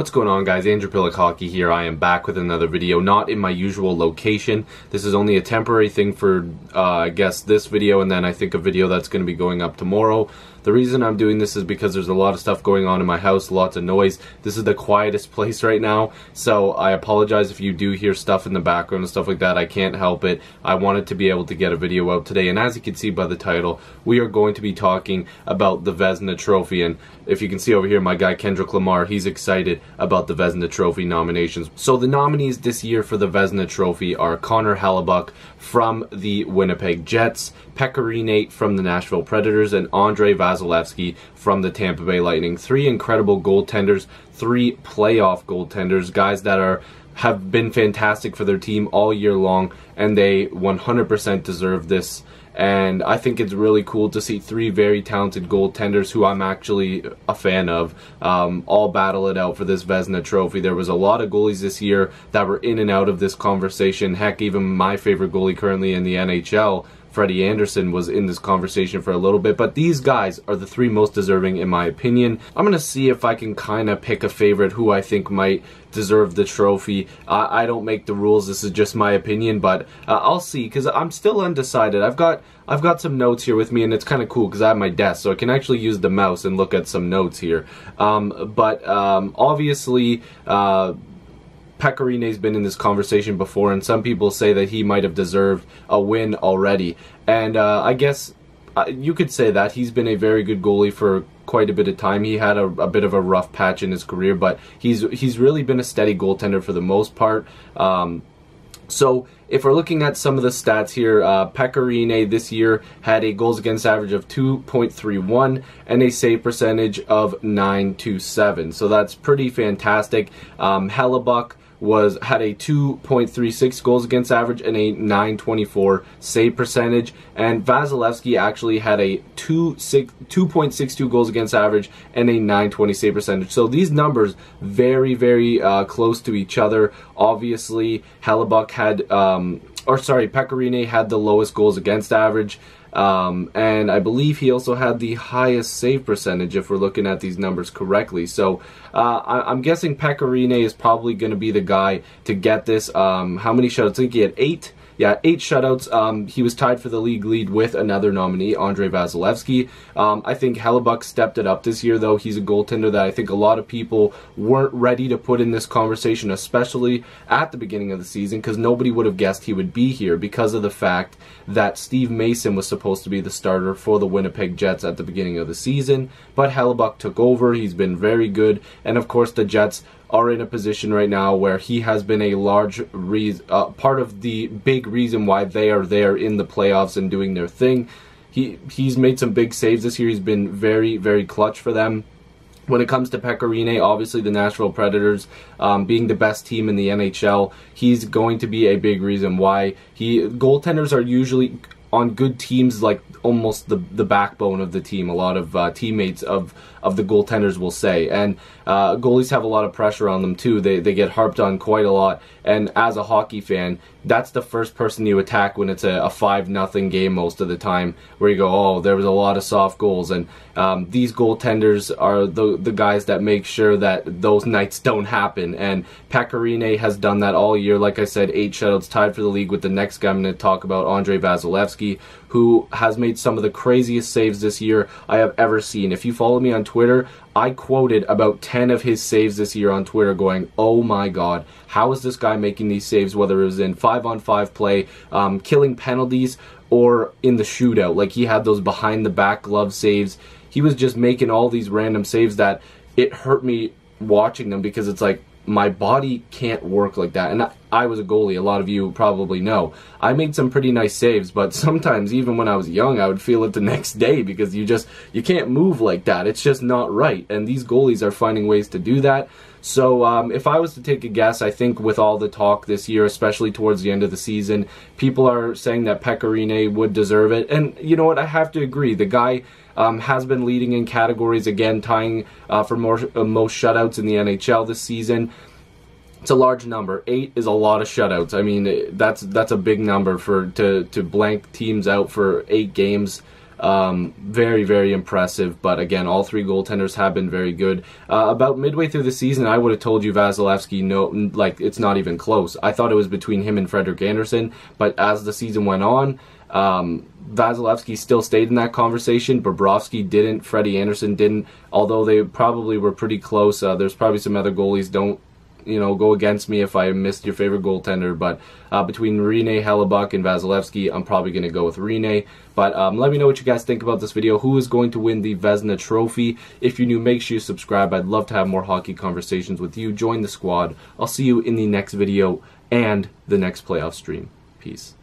What's going on, guys? Andrew Piluk Hockey here. I am back with another video, not in my usual location. This is only a temporary thing for, I guess, this video, and then I think a video that's going to be going up tomorrow. The reason I'm doing this is because there's a lot of stuff going on in my house, lots of noise. This is the quietest place right now, so I apologize if you do hear stuff in the background and stuff like that. I can't help it. I wanted to be able to get a video out today, and as you can see by the title, we are going to be talking about the Vezina Trophy. And if you can see over here, my guy Kendrick Lamar, he's excited about the Vezina Trophy nominations. So the nominees this year for the Vezina Trophy are Connor Hellebuyck from the Winnipeg Jets, Pekka Rinne from the Nashville Predators, and Andrei Vasilevsky from the Tampa Bay Lightning. Three incredible goaltenders, three playoff goaltenders, guys that have been fantastic for their team all year long, and they 100% deserve this. And I think it's really cool to see three very talented goaltenders who I'm actually a fan of all battle it out for this Vezina Trophy. There was a lot of goalies this year that were in and out of this conversation. Heck, even my favorite goalie currently in the NHL, Freddie Anderson, was in this conversation for a little bit, but these guys are the three most deserving in my opinion. I'm going to see if I can kind of pick a favorite who I think might deserve the trophy. I don't make the rules, this is just my opinion, but I'll see, because I'm still undecided. I've got some notes here with me, and it's kind of cool because I have my desk, so I can actually use the mouse and look at some notes here. Obviously, Pekka Rinne's been in this conversation before, and some people say that he might have deserved a win already. And I guess you could say that. He's been a very good goalie for quite a bit of time. He had a bit of a rough patch in his career, but he's really been a steady goaltender for the most part. So if we're looking at some of the stats here, Pekka Rinne this year had a goals against average of 2.31 and a save percentage of .927. So that's pretty fantastic. Hellebuyck had a 2.36 goals against average and a .924 save percentage, and Vasilevsky actually had a 2.62 goals against average and a .920 save percentage. So these numbers very, very close to each other. Obviously, Pekka Rinne had the lowest goals against average. And I believe he also had the highest save percentage if we're looking at these numbers correctly. So I'm guessing Pekka Rinne is probably going to be the guy to get this. How many shutouts? I think he had 8. Yeah, 8 shutouts. He was tied for the league lead with another nominee, Andrei Vasilevsky. I think Hellebuyck stepped it up this year, though. He's a goaltender that I think a lot of people weren't ready to put in this conversation, especially at the beginning of the season, because nobody would have guessed he would be here because of the fact that Steve Mason was supposed to be the starter for the Winnipeg Jets at the beginning of the season. But Hellebuyck took over. He's been very good. And, of course, the Jets are in a position right now where he has been a large part of the big reason why they are there in the playoffs and doing their thing. He's made some big saves this year. He's been very, very clutch for them. When it comes to Pekka Rinne, obviously the Nashville Predators being the best team in the NHL, he's going to be a big reason why. Goaltenders are usually on good teams like almost the backbone of the team. A lot of teammates of the goaltenders will say, and goalies have a lot of pressure on them too. They get harped on quite a lot, and as a hockey fan, that's the first person you attack when it's a 5-0 game most of the time, where you go, oh, there was a lot of soft goals. And these goaltenders are the guys that make sure that those nights don't happen, and Pekka Rinne has done that all year. Like I said, 8 shutouts, tied for the league with the next guy I'm going to talk about, Andrei Vasilevsky, who has made some of the craziest saves this year I have ever seen. If you follow me on Twitter, I quoted about 10 of his saves this year on Twitter going, oh my god, how is this guy making these saves, whether it was in 5-on-5 play, killing penalties, or in the shootout. Like, he had those behind the back glove saves. He was just making all these random saves that it hurt me watching them, because it's like, my body can't work like that. And I was a goalie, a lot of you probably know. I made some pretty nice saves, but sometimes even when I was young, I would feel it the next day, because you can't move like that. It's just not right. And these goalies are finding ways to do that. So if I was to take a guess, I think with all the talk this year, especially towards the end of the season, people are saying that Pekka Rinne would deserve it. And you know what? I have to agree. The guy has been leading in categories, again, tying for most shutouts in the NHL this season. It's a large number. 8 is a lot of shutouts. I mean, that's a big number to blank teams out for 8 games. Very, very impressive. But again, all three goaltenders have been very good. About midway through the season, I would have told you Vasilevsky, no, like, it's not even close. I thought it was between him and Frederik Andersen, but as the season went on, Vasilevsky still stayed in that conversation. Bobrovsky didn't. Freddie Andersen didn't. Although they probably were pretty close. There's probably some other goalies. Don't, go against me if I missed your favorite goaltender. But between Rene, Hellebuck, and Vasilevsky, I'm probably going to go with Rene. But let me know what you guys think about this video. Who is going to win the Vezina trophy? If you're new, make sure you subscribe. I'd love to have more hockey conversations with you. Join the squad. I'll see you in the next video and the next playoff stream. Peace.